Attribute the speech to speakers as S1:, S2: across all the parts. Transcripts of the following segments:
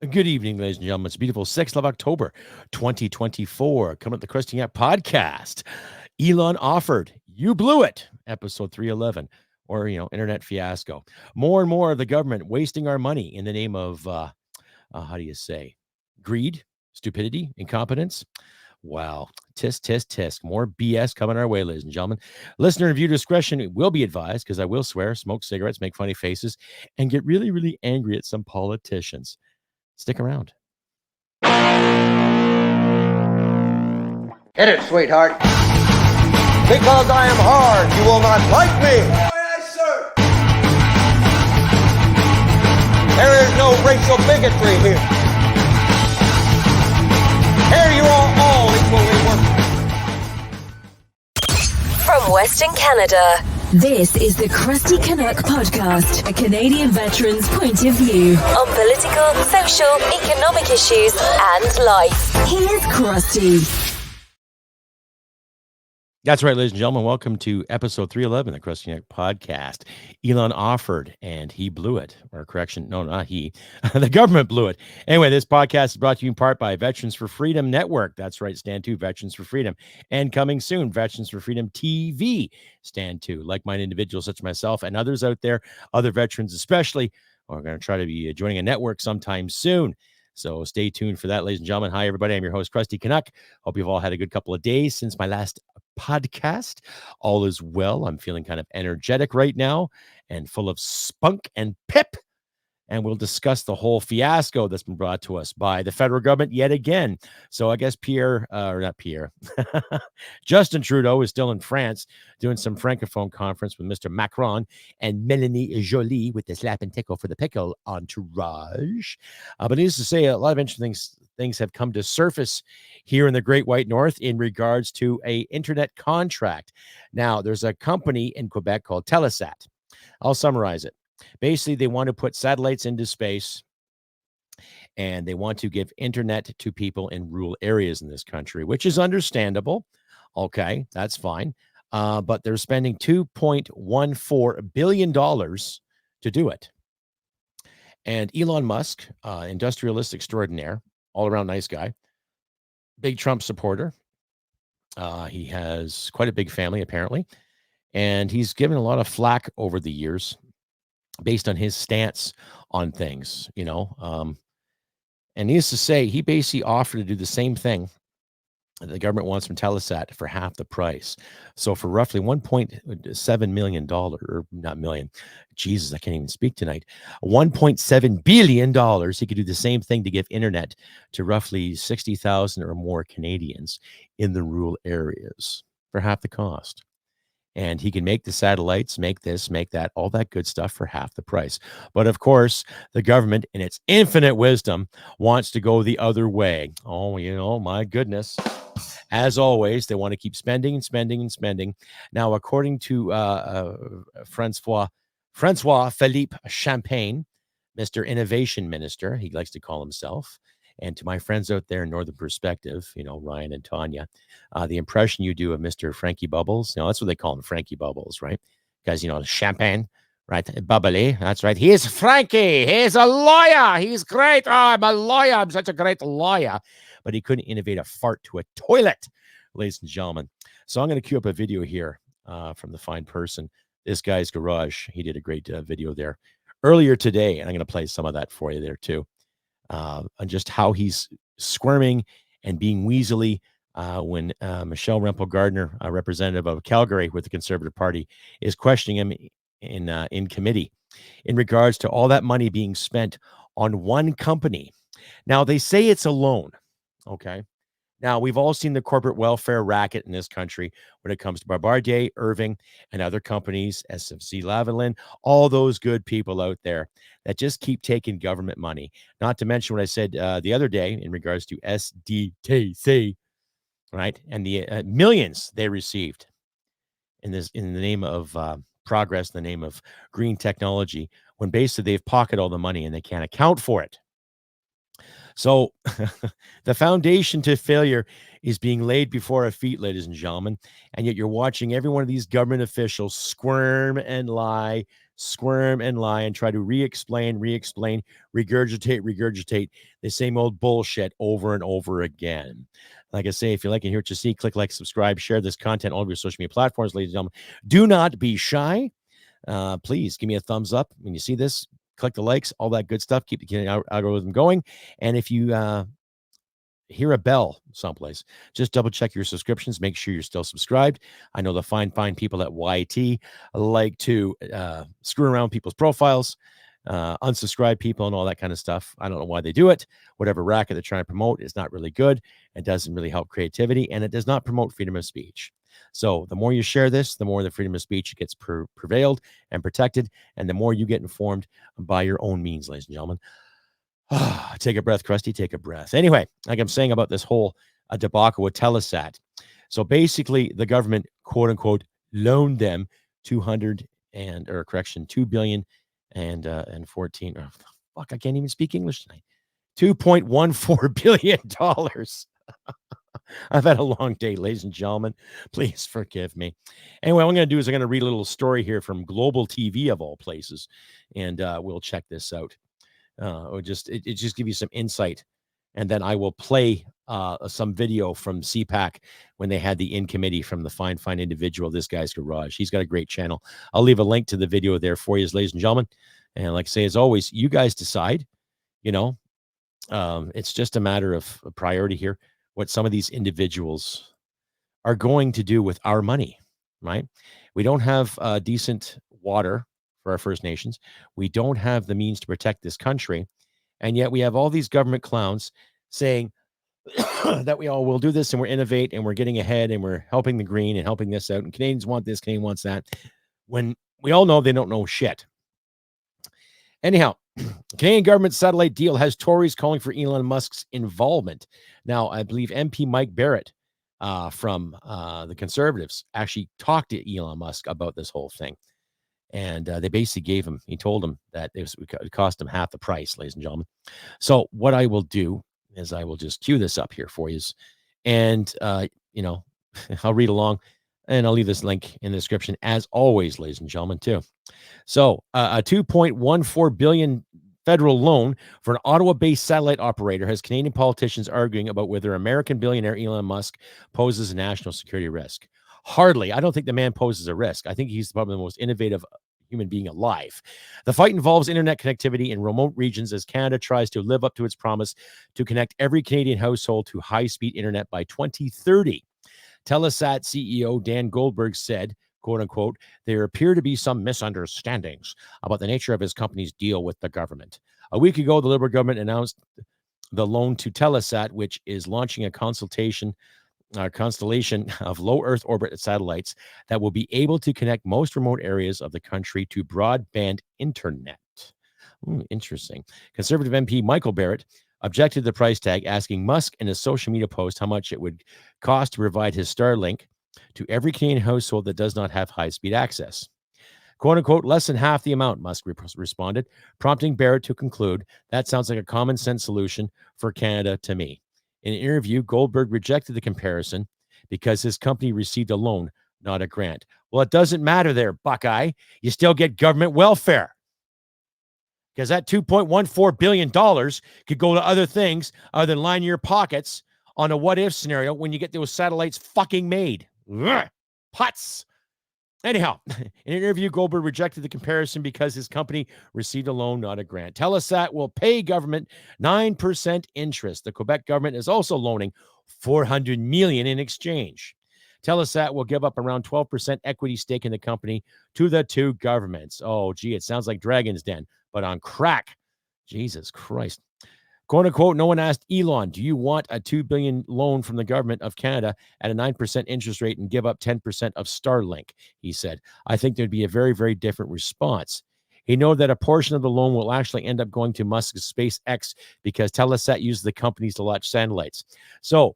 S1: Good evening, ladies and gentlemen. It's a beautiful 6th of October, 2024. Coming up the Crusty podcast. Elon offered, you blew it, episode 311, or, internet fiasco. More and more of the government wasting our money in the name of, how do you say, greed, stupidity, incompetence. Wow. Tisk, tisk, tisk. More BS coming our way, ladies and gentlemen. Listener and viewer discretion will be advised because I will swear, smoke cigarettes, make funny faces, and get really, really angry at some politicians. Stick around.
S2: Hit it, sweetheart. Because I am hard, you will not like me. Yes, sir. There is no racial bigotry here. Here you are all equally worthless.
S3: From Western Canada, this is the Crusty Canuck podcast, a Canadian veteran's point of view on political, social, economic issues and life. Here's Crusty.
S1: That's right, ladies and gentlemen. Welcome to episode 311 of the Crusty Canuck podcast. Elon offered, and he blew it. Or correction, no, not he. The government blew it. Anyway, this podcast is brought to you in part by Veterans for Freedom Network. That's right, Stand 2, Veterans for Freedom. And coming soon, Veterans for Freedom TV, Stand 2. Like-minded individuals such as myself and others out there, other veterans especially, are going to try to be joining a network sometime soon. So stay tuned for that, ladies and gentlemen. Hi, everybody. I'm your host, Crusty Canuck. Hope you've all had a good couple of days since my last podcast. All is well. I'm feeling kind of energetic right now and full of spunk and pip. And we'll discuss the whole fiasco that's been brought to us by the federal government yet again. So I guess Justin Trudeau is still in France doing some Francophone conference with Mr. Macron and Melanie Joly with the slap and tickle for the pickle entourage. But needless to say, a lot of interesting things have come to surface here in the Great White North in regards to a internet contract. Now, there's a company in Quebec called Telesat. I'll summarize it. Basically, they want to put satellites into space, and they want to give internet to people in rural areas in this country, which is understandable. Okay, that's fine. But they're spending $2.14 billion to do it. And Elon Musk, industrialist extraordinaire, all-around nice guy, big Trump supporter. He has quite a big family, apparently, and he's given a lot of flack over the years based on his stance on things, and needless to say, he basically offered to do the same thing that the government wants from Telesat for half the price. So for roughly $1.7 million, or not million, Jesus, I can't even speak tonight, $1.7 billion, he could do the same thing to give internet to roughly 60,000 or more Canadians in the rural areas for half the cost. And he can make the satellites, make this, make that, all that good stuff for half the price. But of course, the government, in its infinite wisdom, wants to go the other way. Oh, my goodness. As always, they want to keep spending and spending and spending. Now, according to Francois PhillpeChampagne, Mr. Innovation Minister, he likes to call himself, and to my friends out there in Northern Perspective, Ryan and Tanya, the impression you do of Mr. Frankie Bubbles, that's what they call him, Frankie Bubbles, right? Because, champagne, right? Bubbly, that's right. He is Frankie. He's a lawyer. He's great. Oh, I'm a lawyer. I'm such a great lawyer. But he couldn't innovate a fart to a toilet, ladies and gentlemen. So I'm going to cue up a video here from the fine person. This guy's garage. He did a great video there earlier today, and I'm going to play some of that for you there too. And just how he's squirming and being weaselly when Michelle Rempel-Gardner, a representative of Calgary with the Conservative Party, is questioning him in committee in regards to all that money being spent on one company. Now, they say it's a loan, okay? Now, we've all seen the corporate welfare racket in this country when it comes to Bombardier, Irving, and other companies, SFC-Lavalin, all those good people out there that just keep taking government money. Not to mention what I said the other day in regards to SDTC, right? And the millions they received in the name of progress, in the name of green technology, when basically they've pocketed all the money and they can't account for it. So the foundation to failure is being laid before our feet, ladies and gentlemen. And yet you're watching every one of these government officials squirm and lie, squirm and lie and try to re-explain, regurgitate the same old bullshit over and over again. Like I say, if you like and hear what you see, click like, subscribe, share this content on all of your social media platforms, ladies and gentlemen. Do not be shy. Please give me a thumbs up when you see this. Click the likes, all that good stuff. Keep the algorithm going. And if you hear a bell someplace, just double check your subscriptions. Make sure you're still subscribed. I know the fine people at YT like to screw around with people's profiles, unsubscribe people and all that kind of stuff. I don't know why they do it. Whatever racket they're trying to promote is not really good. It doesn't really help creativity, and it does not promote freedom of speech. So the more you share this, the more the freedom of speech gets prevailed and protected, and the more you get informed by your own means, ladies and gentlemen. Take a breath, Crusty. Take a breath. Anyway, like I'm saying about this whole debacle with Telesat. So basically, the government, quote unquote, loaned them 2 billion and 14. Oh, fuck, I can't even speak English tonight. $2.14 billion. I've had a long day, ladies and gentlemen. Please forgive me. Anyway, what I'm going to do is I'm going to read a little story here from Global TV of all places, and we'll check this out. Or just give you some insight, and then I will play some video from CPAC when they had the in committee from the fine individual, this guy's garage. He's got a great channel. I'll leave a link to the video there for you, ladies and gentlemen. And like I say, as always, you guys decide. It's just a matter of a priority here, what some of these individuals are going to do with our money, right? We don't have decent water for our First Nations. We don't have the means to protect this country. And yet we have all these government clowns saying that we all will do this and we're innovate and we're getting ahead and we're helping the green and helping this out. And Canadians want this, Canadian wants that. When we all know they don't know shit. Anyhow, Canadian government satellite deal has Tories calling for Elon Musk's involvement. Now, I believe MP Mike Barrett from the Conservatives actually talked to Elon Musk about this whole thing. And they basically he told him that it would cost him half the price, ladies and gentlemen. So what I will do is I will just cue this up here for you. And, I'll read along and I'll leave this link in the description as always, ladies and gentlemen, too. So a $2.14 billion federal loan for an Ottawa-based satellite operator has Canadian politicians arguing about whether American billionaire Elon Musk poses a national security risk. Hardly. I don't think the man poses a risk. I think he's probably the most innovative human being alive. The fight involves internet connectivity in remote regions as Canada tries to live up to its promise to connect every Canadian household to high-speed internet by 2030. Telesat CEO Dan Goldberg said, quote unquote, there appear to be some misunderstandings about the nature of his company's deal with the government. A week ago, the Liberal government announced the loan to Telesat, which is launching a constellation of low Earth orbit satellites that will be able to connect most remote areas of the country to broadband internet. Interesting. Conservative MP Michael Barrett objected to the price tag, asking Musk in a social media post how much it would cost to provide his Starlink to every Canadian household that does not have high-speed access. Quote unquote, less than half the amount, Musk responded, prompting Barrett to conclude, that sounds like a common sense solution for Canada to me. In an interview, Goldberg rejected the comparison because his company received a loan, not a grant. Well, it doesn't matter there, Buckeye. You still get government welfare. Because that $2.14 billion could go to other things other than line your pockets on a what-if scenario when you get those satellites fucking made. Ugh, putz. Anyhow, in an interview, Goldberg rejected the comparison because his company received a loan, not a grant. Telesat will pay government 9% interest. The Quebec government is also loaning $400 million in exchange. Telesat will give up around 12% equity stake in the company to the two governments. Oh, gee, it sounds like Dragon's Den, but on crack. Jesus Christ. Quote unquote, no one asked Elon, do you want a $2 billion loan from the government of Canada at a 9% interest rate and give up 10% of Starlink? He said, I think there'd be a very, very different response. He noted that a portion of the loan will actually end up going to Musk's SpaceX because Telesat used the companies to launch satellites. So,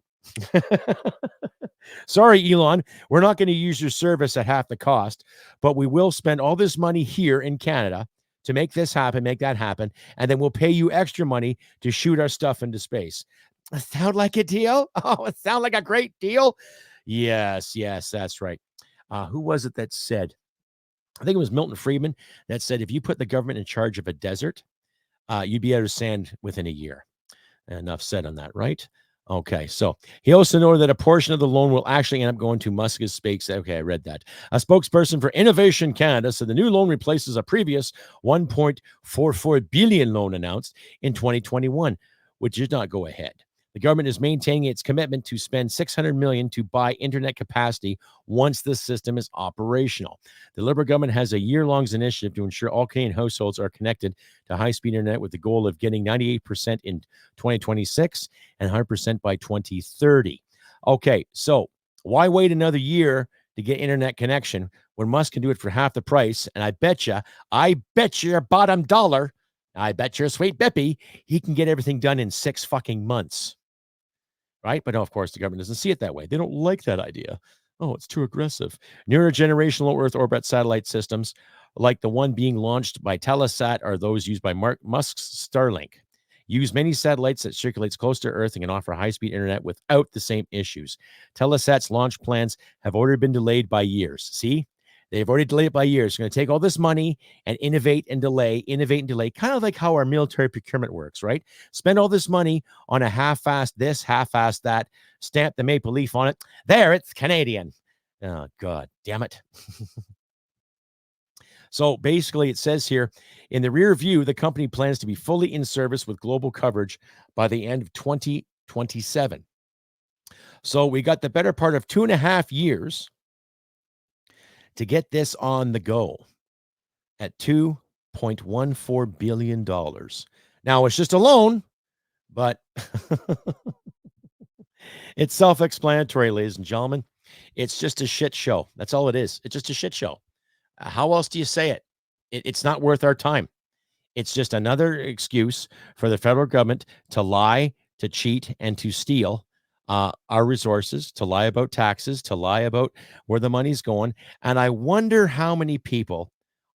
S1: sorry, Elon, we're not going to use your service at half the cost, but we will spend all this money here in Canada to make this happen, make that happen, and then we'll pay you extra money to shoot our stuff into space. Sound like a deal? Oh, it sound like a great deal? Yes, that's right. Who was it that said I think it was Milton Friedman that said, if you put the government in charge of a desert, you'd be out of sand within a year. Enough said on that, right? Okay, so he also noted that a portion of the loan will actually end up going to Musk's space. Okay, I read that. A spokesperson for Innovation Canada said the new loan replaces a previous 1.44 billion loan announced in 2021, which did not go ahead. The government is maintaining its commitment to spend $600 million to buy internet capacity once the system is operational. The Liberal government has a year-long initiative to ensure all Canadian households are connected to high-speed internet with the goal of getting 98% in 2026 and 100% by 2030. Okay, so why wait another year to get internet connection when Musk can do it for half the price? And I bet you your bottom dollar, I bet your sweet Bippy, he can get everything done in 6 fucking months. Right? But no, of course, the government doesn't see it that way. They don't like that idea. Oh, it's too aggressive. Newer generational low Earth orbit satellite systems, like the one being launched by Telesat, are those used by Musk's Starlink. Use many satellites that circulates close to Earth and can offer high-speed internet without the same issues. Telesat's launch plans have already been delayed by years. See? They've already delayed it by years. It's going to take all this money and innovate and delay, kind of like how our military procurement works, right? Spend all this money on a half-assed this, half-assed that, stamp the maple leaf on it. There, it's Canadian. Oh, God damn it. So basically, it says here, in the rear view, the company plans to be fully in service with global coverage by the end of 2027. So we got the better part of 2.5 years to get this on the go at $2.14 billion. Now, it's just a loan, but it's self-explanatory, ladies and gentlemen. It's just a shit show. That's all it is. It's just a shit show. How else do you say it? It's not worth our time. It's just another excuse for the federal government to lie, to cheat, and to steal our resources, to lie about taxes, to lie about where the money's going. And I wonder how many people,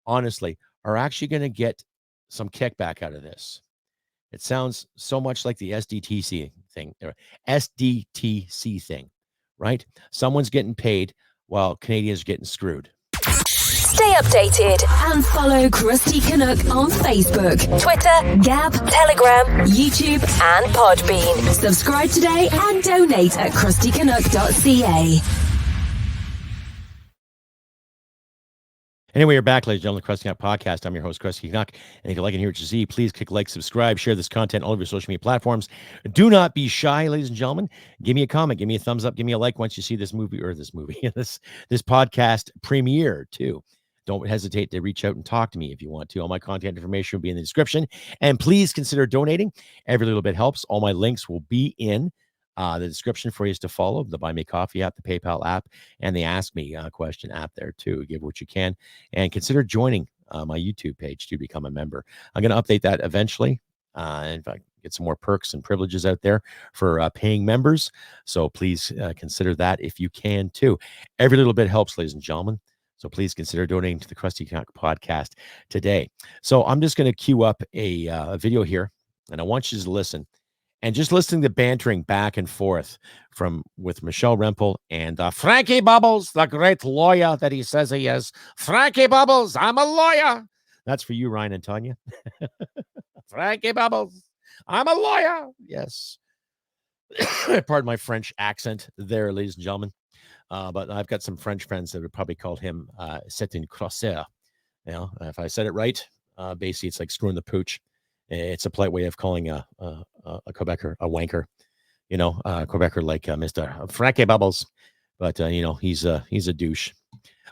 S1: honestly, are actually going to get some kickback out of this. It sounds so much like the SDTC thing, right? Someone's getting paid while Canadians are getting screwed.
S3: Stay updated and follow Crusty Canuck on Facebook, Twitter, Gab, Telegram, YouTube, and Podbean. Subscribe today and donate at crustycanuck.ca.
S1: Anyway, you're back, ladies and gentlemen, the Crusty Canuck Podcast. I'm your host, Crusty Canuck. And if you like and hear what you see, please click like, subscribe, share this content on all of your social media platforms. Do not be shy, ladies and gentlemen. Give me a comment, give me a thumbs up, give me a like once you see this podcast premiere too. Don't hesitate to reach out and talk to me if you want to. All my contact information will be in the description. And please consider donating. Every little bit helps. All my links will be in the description for you to follow. The Buy Me Coffee app, the PayPal app, and the Ask Me question app there too. Give what you can. And consider joining my YouTube page to become a member. I'm going to update that eventually. In fact, get some more perks and privileges out there for paying members. So please consider that if you can too. Every little bit helps, ladies and gentlemen. So please consider donating to the Crusty Canuck Podcast today. So I'm just going to queue up a video here, and I want you to listen. And just listening to bantering back and forth with Michelle Rempel and Frankie Bubbles, the great lawyer that he says he is. Frankie Bubbles, I'm a lawyer. That's for you, Ryan and Tanya. Frankie Bubbles, I'm a lawyer. Yes. Pardon my French accent there, ladies and gentlemen. But I've got some French friends that would probably call him c'est une crosseur. You know, if I said it right, basically it's like screwing the pooch. It's a polite way of calling a Quebecer a wanker. You know, Quebecer like Mr. Frankie Bubbles. But, you know, he's a douche.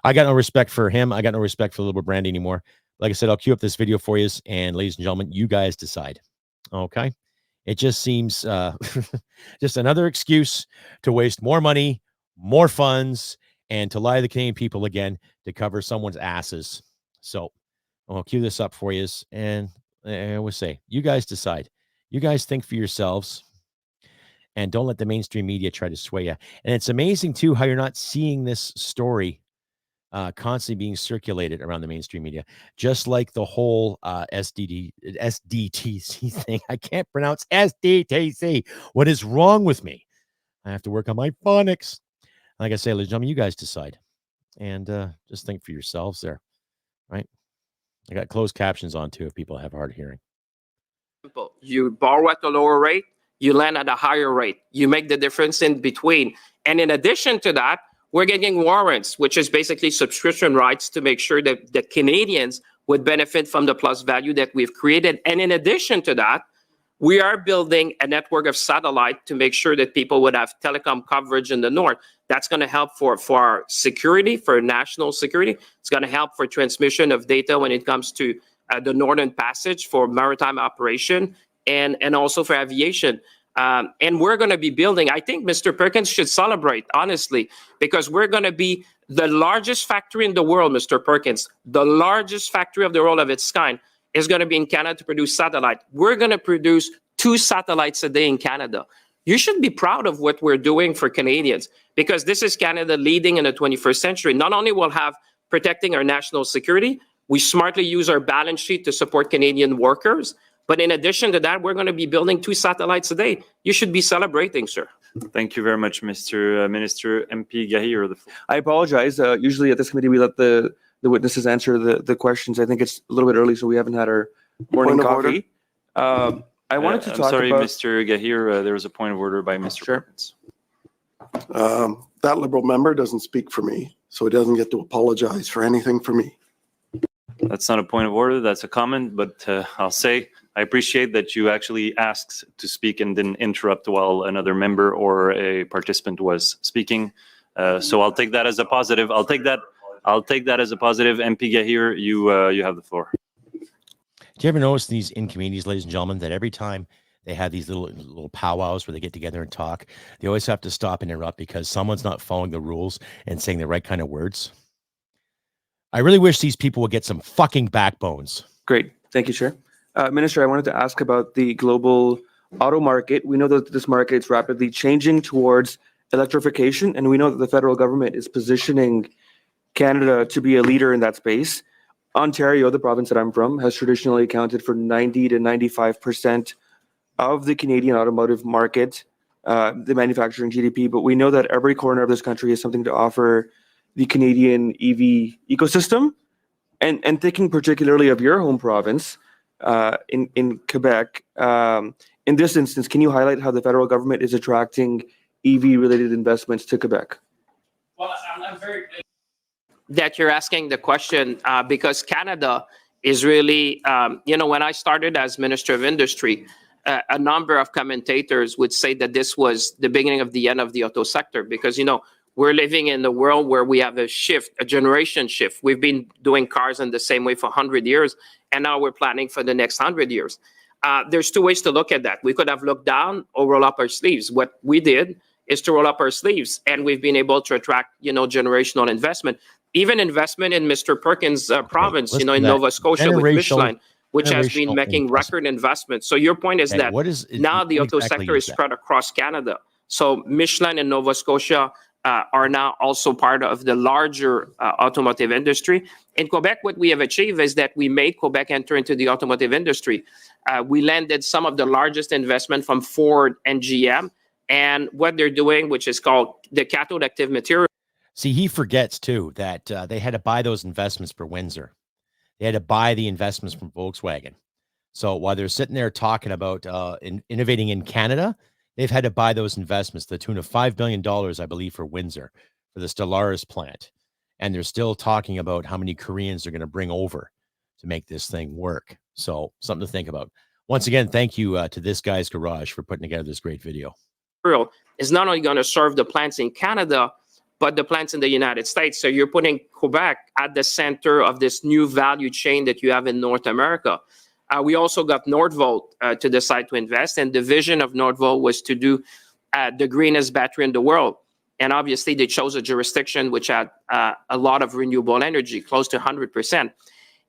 S1: I got no respect for him. I got no respect for Liberal Brandy anymore. Like I said, I'll queue up this video for you. And ladies and gentlemen, you guys decide. Okay? It just seems just another excuse to waste more money, more funds, and to lie to the Canadian people again to cover someone's asses. So I'll cue this up for you. And I will say, you guys decide. You guys think for yourselves. And don't let the mainstream media try to sway you. And it's amazing, too, how you're not seeing this story constantly being circulated around the mainstream media. Just like the whole SDTC thing. I can't pronounce SDTC. What is wrong with me? I have to work on my phonics. Like I say, ladies and gentlemen, you guys decide. And just think for yourselves there. right? I got closed captions on too if people have hard hearing.
S4: You borrow at a lower rate, you lend at a higher rate. You make the difference in between. And in addition to that, we're getting warrants, which is basically subscription rights to make sure that the Canadians would benefit from the plus value that we've created. And in addition to that, we are building a network of satellite to make sure that people would have telecom coverage in the north. That's going to help for our security, for national security. It's going to help for transmission of data when it comes to the Northern Passage for maritime operation and also for aviation. And we're going to be building, I think Mr. Perkins should celebrate, honestly, because we're going to be the largest factory in the world, Mr. Perkins, the largest factory of the world of its kind is going to be in Canada to produce satellite. We're going to produce 2 satellites a day in Canada. You should be proud of what we're doing for Canadians because this is Canada leading in the 21st century. Not only will have protecting our national security, we smartly use our balance sheet to support Canadian workers. But in addition to that, we're going to be building 2 satellites a day. You should be celebrating, sir.
S5: Thank you very much, Mr. Minister. MP Gahi.
S6: I apologize. Usually at this committee, we let the witnesses answer the questions. I think it's a little bit early, so we haven't had our morning coffee. I wanted to talk about...
S5: Sorry, Mr. Gahir, there was a point of order by Mr. Perkins.
S7: That Liberal member doesn't speak for me, so he doesn't get to apologize for anything for me.
S5: That's not a point of order, that's a comment, but I'll say I appreciate that you actually asked to speak and didn't interrupt while another member or a participant was speaking. So I'll take that as a positive. I'll take that as a positive. MP Gahir, you have the floor.
S1: Do you ever notice these in communities, ladies and gentlemen, that every time they have these little powwows where they get together and talk, they always have to stop and interrupt because someone's not following the rules and saying the right kind of words? I really wish these people would get some fucking backbones.
S6: Great. Thank you, Chair. Minister, I wanted to ask about the global auto market. We know that this market is rapidly changing towards electrification, and we know that the federal government is positioning Canada to be a leader in that space. Ontario, the province that I'm from, has traditionally accounted for 90 to 95% of the Canadian automotive market, the manufacturing GDP, but we know that every corner of this country has something to offer the Canadian EV ecosystem. And thinking particularly of your home province in Quebec, in this instance, can you highlight how the federal government is attracting EV-related investments to Quebec?
S4: Well, I'm very pleased that you're asking the question because Canada is really, when I started as Minister of Industry, a number of commentators would say that this was the beginning of the end of the auto sector because, we're living in a world where we have a shift, a generation shift. We've been doing cars in the same way for 100 years, and now we're planning for the next 100 years. There's 2 ways to look at that. We could have looked down or roll up our sleeves. What we did is to roll up our sleeves, and we've been able to attract, generational investment. Even investment in Mr. Perkins' province, in Nova Scotia with Michelin, which has been making record investments. So your point is that now the auto sector is spread across Canada. So Michelin in Nova Scotia are now also part of the larger automotive industry. In Quebec, what we have achieved is that we made Quebec enter into the automotive industry. We landed some of the largest investment from Ford and GM, and what they're doing, which is called the cathode active material.
S1: See, he forgets, too, that they had to buy those investments for Windsor. They had to buy the investments from Volkswagen. So while they're sitting there talking about innovating in Canada, they've had to buy those investments to the tune of $5 billion, I believe, for Windsor, for the Stellaris plant. And they're still talking about how many Koreans they're going to bring over to make this thing work. So something to think about. Once again, thank you to This Guy's Garage for putting together this great video.
S4: Is not only going to serve the plants in Canada, but the plants in the United States. So you're putting Quebec at the center of this new value chain that you have in North America. We also got Northvolt to decide to invest, and the vision of Northvolt was to do the greenest battery in the world. And obviously, they chose a jurisdiction which had a lot of renewable energy, close to 100%.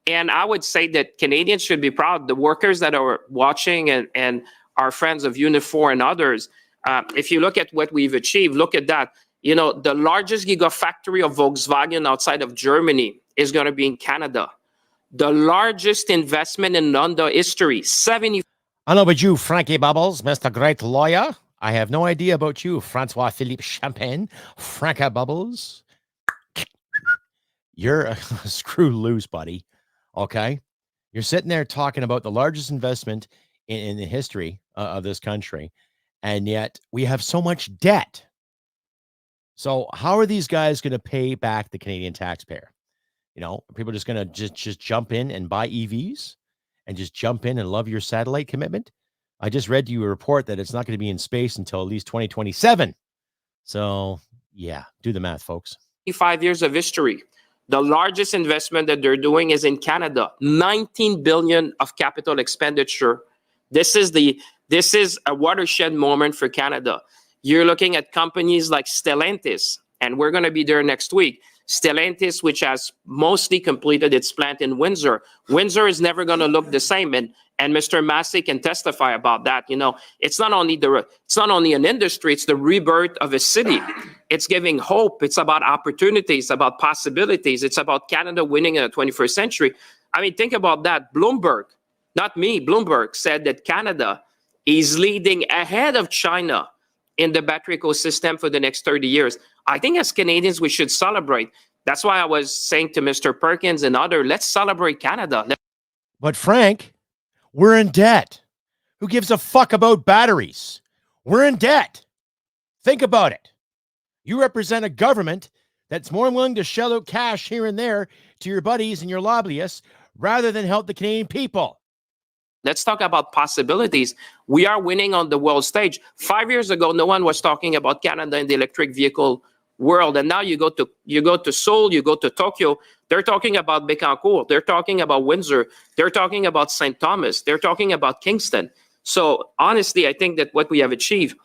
S4: And I would say that Canadians should be proud. The workers that are watching and our friends of Unifor and others, if you look at what we've achieved, look at that. The largest gigafactory of Volkswagen outside of Germany is going to be in Canada. The largest investment in Honda history, 70.
S1: I know about you, Frankie Bubbles, Mr. Great Lawyer. I have no idea about you, Francois PhillpeChampagne, Franca Bubbles. You're screw loose, buddy. Okay. You're sitting there talking about the largest investment in the history of this country. And yet we have so much debt. So how are these guys going to pay back the Canadian taxpayer? You know, are people just going to just jump in and buy EVs and just jump in and love your satellite commitment? I just read to you a report that it's not going to be in space until at least 2027. So yeah, do the math, folks.
S4: 5 years of history. The largest investment that they're doing is in Canada, 19 billion of capital expenditure. This is a watershed moment for Canada. You're looking at companies like Stellantis, and we're going to be there next week. Stellantis, which has mostly completed its plant in Windsor. Windsor is never going to look the same, and Mr. Massey can testify about that. You know, it's not only an industry; it's the rebirth of a city. It's giving hope. It's about opportunities, about possibilities. It's about Canada winning in the 21st century. I mean, think about that. Bloomberg, not me, Bloomberg said that Canada is leading ahead of China in the battery ecosystem for the next 30 years. I think as Canadians, we should celebrate. That's why I was saying to Mr. Perkins and others, let's celebrate Canada.
S1: But Frank, we're in debt. Who gives a fuck about batteries? We're in debt. Think about it. You represent a government that's more willing to shell out cash here and there to your buddies and your lobbyists rather than help the Canadian people.
S4: Let's talk about possibilities. We are winning on the world stage. 5 years ago, no one was talking about Canada in the electric vehicle world. And now you go to Seoul, you go to Tokyo, they're talking about Bécancour, they're talking about Windsor, they're talking about St. Thomas, they're talking about Kingston. So honestly, I think that what we have achieved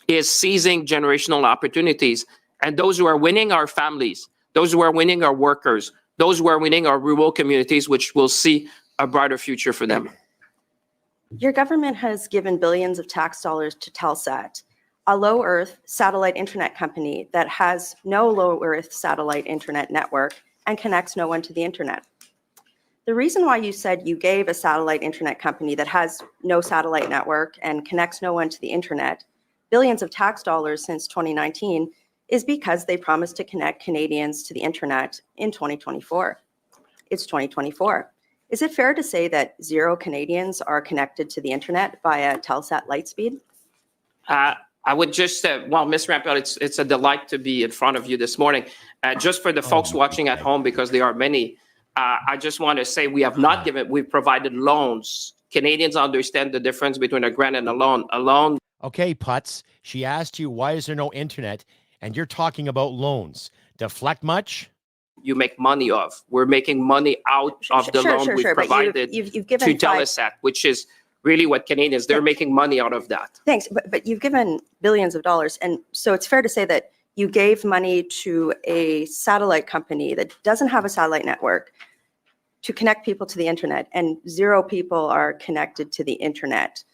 S4: is seizing generational opportunities. And those who are winning are families. Those who are winning are workers. Those who are winning are rural communities, which will see a brighter future for them.
S8: Your government has given billions of tax dollars to Telesat, a low Earth satellite internet company that has no low Earth satellite internet network and connects no one to the internet. The reason why you said you gave a satellite internet company that has no satellite network and connects no one to the internet billions of tax dollars since 2019 is because they promised to connect Canadians to the internet in 2024. It's 2024. Is it fair to say that 0 Canadians are connected to the internet via Telesat Lightspeed?
S4: I would just say, well, Ms. Rampel, it's a delight to be in front of you this morning. Just for the folks watching at home, because there are many, I just want to say we have not given, we've provided loans. Canadians understand the difference between a grant and a loan. A loan.
S1: Okay, Putz, she asked you, why is there no internet? And you're talking about loans. Deflect much?
S4: You make money of. We're making money out of the loan we've provided
S8: you've given
S4: to Telesat, which is really what Canadians, they're making money out of that.
S8: Thanks, but you've given billions of dollars. And so it's fair to say that you gave money to a satellite company that doesn't have a satellite network to connect people to the internet, and 0 people are connected to the internet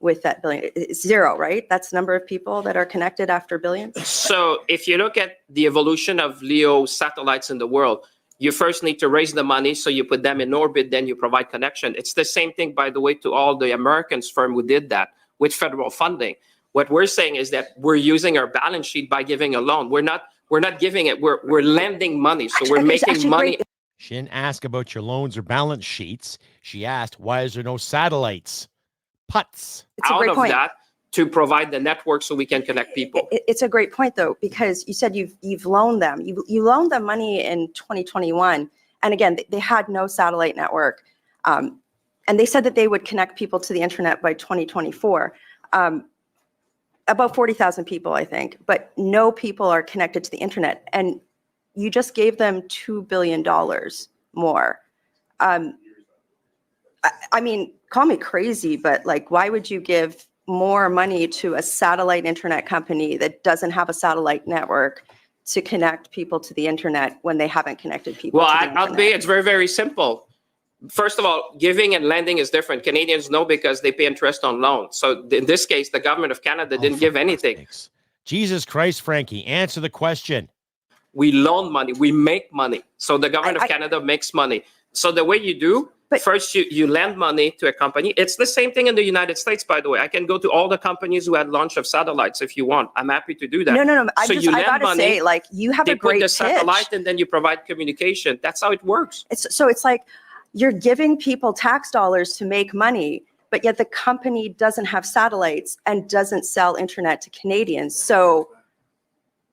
S8: with that billion. It's 0, right? That's the number of people that are connected after billions?
S4: So if you look at the evolution of LEO satellites in the world, you first need to raise the money, so you put them in orbit, then you provide connection. It's the same thing, by the way, to all the Americans firm who did that with federal funding. What we're saying is that we're using our balance sheet by giving a loan. We're not giving it, we're lending money. So we're making money.
S1: She didn't ask about your loans or balance sheets. She asked, why is there no satellites? Putz.
S4: Out of that to provide the network so we can connect people.
S8: It's a great point, though, because you said you've loaned them. You loaned them money in 2021. And again, they had no satellite network. And they said that they would connect people to the internet by 2024. About 40,000 people, I think. But no people are connected to the internet. And you just gave them $2 billion more. I mean, call me crazy, but like, why would you give more money to a satellite internet company that doesn't have a satellite network to connect people to the internet when they haven't connected people to the internet?
S4: It's very, very simple. First of all, giving and lending is different. Canadians know because they pay interest on loans. So in this case, the government of Canada didn't give anything.
S1: Jesus Christ, Frankie, answer the question.
S4: We loan money. We make money. So the government of Canada makes money. So the way you do, first you lend money to a company. It's the same thing in the United States, by the way. I can go to all the companies who had launch of satellites if you want. I'm happy to do that.
S8: No. I gotta say, like, you have a great
S4: pitch. They put the
S8: pitch.
S4: satellite and then you provide communication. That's how it works.
S8: It's like, you're giving people tax dollars to make money, but yet the company doesn't have satellites and doesn't sell internet to Canadians. So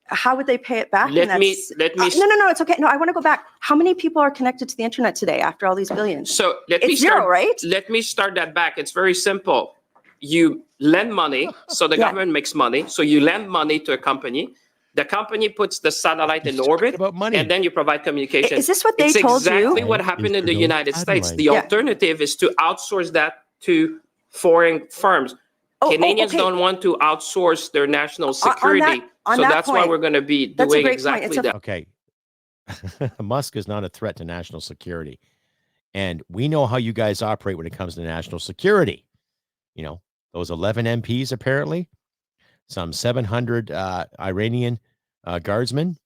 S8: how would they pay it back?
S4: Let me-
S8: No, it's okay. No, I want to go back. How many people are connected to the internet today after all these billions?
S4: So let me
S8: It's zero,
S4: start,
S8: right?
S4: Let me start that back. It's very simple. You lend money, so the
S8: Yeah.
S4: government makes money. So you lend money to a company. The company puts the satellite in orbit,
S1: about money.
S4: and then you provide communication.
S8: Is this what they
S4: It's
S8: told you?
S4: exactly what
S1: Right,
S4: happened
S1: is
S4: in the
S1: for those
S4: United States. The
S1: satellites.
S4: alternative is to outsource that to foreign firms. Canadians
S8: okay.
S4: don't want to outsource their national security.
S8: on
S4: So
S8: that
S4: that's why
S8: point,
S4: we're going to be
S8: that's a
S4: doing
S8: great point.
S4: exactly
S8: It's a-
S4: that.
S1: Okay. Musk is not a threat to national security. And we know how you guys operate when it comes to national security. You know, those 11 MPs, apparently, some 700 Iranian guardsmen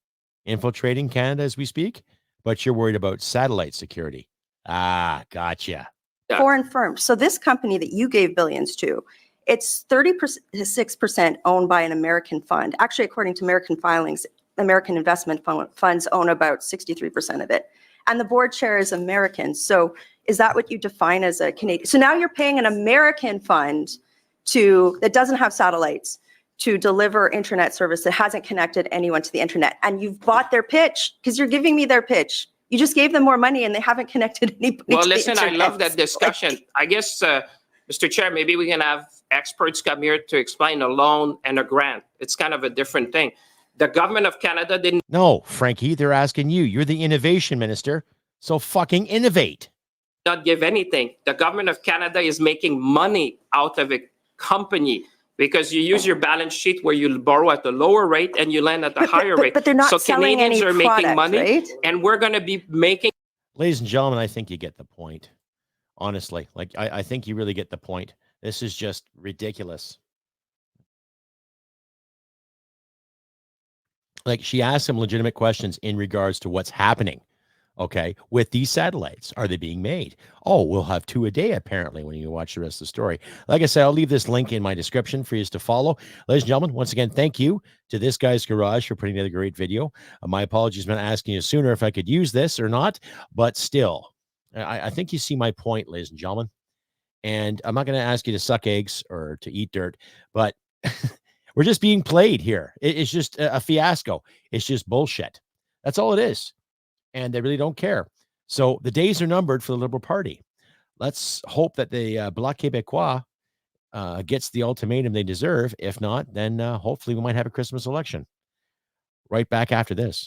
S1: infiltrating Canada as we speak, but you're worried about satellite security. Ah, gotcha.
S4: Yeah.
S8: foreign firms. So this company that you gave billions to, it's 36% owned by an American fund. Actually, according to American filings, American investment funds own about 63% of it. And the board chair is American. So is that what you define as a Canadian? So now you're paying an American fund that doesn't have satellites to deliver internet service that hasn't connected anyone to the internet. And you've bought their pitch because you're giving me their pitch. You just gave them more money and they haven't connected anybody
S4: Well,
S8: to the
S4: listen, I love
S8: internet.
S4: that discussion. I guess, Mr. Chair, maybe we can have experts come here to explain a loan and a grant. It's kind of a different thing. The government of Canada didn't
S1: No, Frankie, they're asking you. You're the innovation minister. So fucking innovate.
S4: not give anything. The government of Canada is making money out of a company because you use your balance sheet where you borrow at the lower rate and you lend at the higher rate.
S8: But they're not
S4: So
S8: selling
S4: Canadians
S8: any
S4: are making
S8: product,
S4: money,
S8: right?
S4: and we're going to be making.
S1: Ladies and gentlemen, I think you get the point. Honestly, like I think you really get the point. This is just ridiculous. Like she asked some legitimate questions in regards to what's happening. Okay, with these satellites, are they being made? Oh, we'll have 2 a day apparently when you watch the rest of the story. Like I said, I'll leave this link in my description for you to follow. Ladies and gentlemen, once again, thank you to This Guy's Garage for putting together a great video. My apologies for asking you sooner if I could use this or not, but still, I think you see my point, ladies and gentlemen. And I'm not going to ask you to suck eggs or to eat dirt, but we're just being played here. It's just a fiasco. It's just bullshit. That's all it is. And they really don't care. So the days are numbered for the Liberal Party. Let's hope that the Bloc Québécois gets the ultimatum they deserve. If not, then hopefully we might have a Christmas election. Right back after this.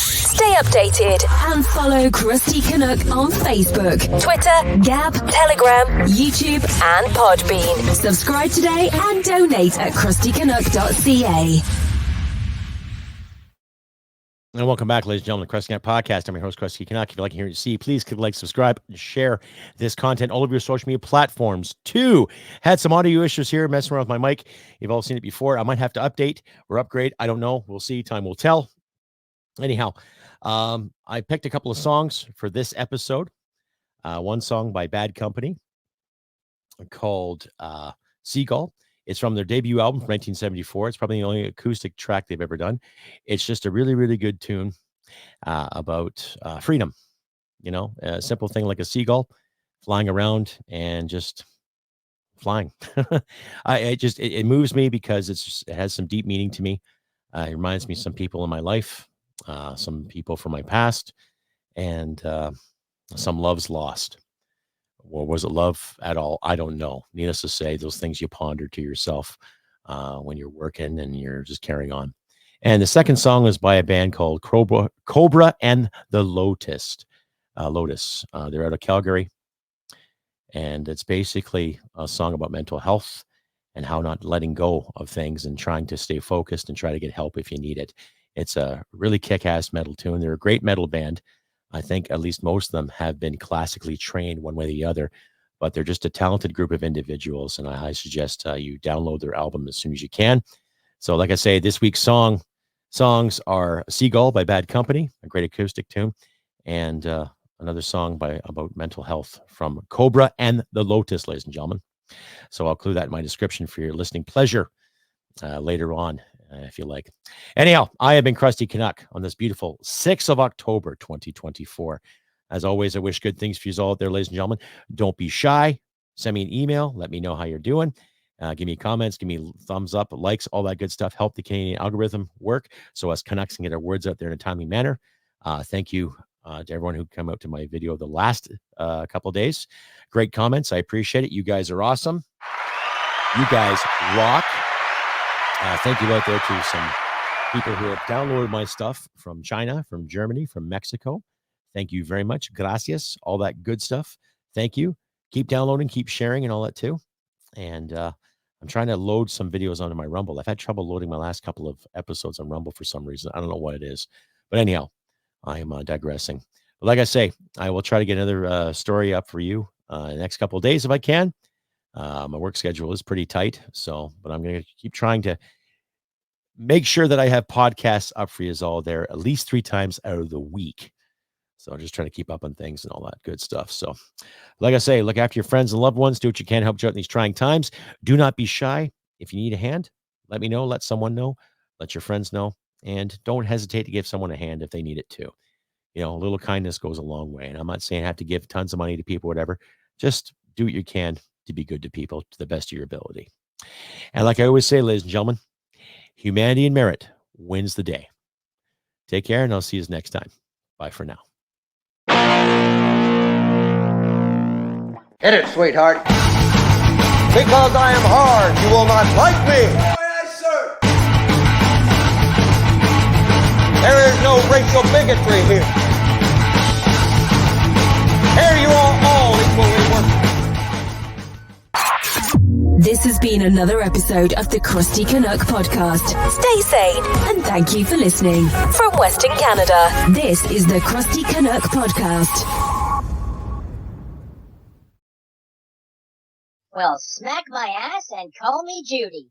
S3: Stay updated and follow Crusty Canuck on Facebook, Twitter, Gab, Telegram, YouTube, and Podbean. Subscribe today and donate at crustycanuck.ca.
S1: And welcome back, ladies and gentlemen, to the Crusty Canuck Podcast. I'm your host, Crusty Canuck. If you like hearing see, please click like, subscribe, and share this content all over your social media platforms. 2, had some audio issues here, messing around with my mic. You've all seen it before. I might have to update or upgrade. I don't know. We'll see. Time will tell. Anyhow, I picked a couple of songs for this episode. One song by Bad Company called Seagull. It's from their debut album from 1974. It's probably the only acoustic track they've ever done. It's just a really, really good tune about freedom. You know, a simple thing like a seagull flying around and just flying. It moves me because it has some deep meaning to me. It reminds me of some people in my life, some people from my past, and some loves lost. Or was it love at all? I don't know. Needless to say, those things you ponder to yourself when you're working and you're just carrying on. And the second song is by a band called Cobra and the Lotus. They're out of Calgary. And it's basically a song about mental health and how not letting go of things and trying to stay focused and try to get help if you need it. It's a really kick-ass metal tune. They're a great metal band. I think at least most of them have been classically trained one way or the other, but they're just a talented group of individuals. And I suggest you download their album as soon as you can. So like I say, this week's songs are Seagull by Bad Company, a great acoustic tune, and another song about mental health from Cobra and the Lotus, ladies and gentlemen. So I'll include that in my description for your listening pleasure later on. If you like. Anyhow, I have been Crusty Canuck on this beautiful 6th of October, 2024. As always, I wish good things for you all out there, ladies and gentlemen. Don't be shy. Send me an email. Let me know how you're doing. Give me comments. Give me thumbs up, likes, all that good stuff. Help the Canadian algorithm work so us Canucks can get our words out there in a timely manner. Thank you to everyone who came out to my video the last couple of days. Great comments. I appreciate it. You guys are awesome. You guys rock. Thank you out there to some people who have downloaded my stuff from China, from Germany, from Mexico. Thank you very much. Gracias. All that good stuff. Thank you. Keep downloading, keep sharing and all that too. And I'm trying to load some videos onto my Rumble. I've had trouble loading my last couple of episodes on Rumble for some reason. I don't know what it is. But anyhow, I am digressing. But like I say, I will try to get another story up for you the next couple of days if I can. My work schedule is pretty tight. But I'm going to keep trying to make sure that I have podcasts up for you all there at least 3 times out of the week. So I'm just trying to keep up on things and all that good stuff. So like I say, look after your friends and loved ones. Do what you can to help you out in these trying times. Do not be shy. If you need a hand, let me know. Let someone know. Let your friends know. And don't hesitate to give someone a hand if they need it too. You know, a little kindness goes a long way. And I'm not saying I have to give tons of money to people, whatever. Just do what you can to be good to people to the best of your ability. And like I always say, ladies and gentlemen, humanity and merit wins the day. Take care, and I'll see you next time. Bye for now.
S2: Hit it, sweetheart. Because I am hard, you will not like me. Yes, sir. There is no racial bigotry here. Here you are all equally worth.
S3: This has been another episode of the Crusty Canuck podcast. Stay sane and thank you for listening. From Western Canada, this is the Crusty Canuck podcast.
S9: Well, smack my ass and call me Judy.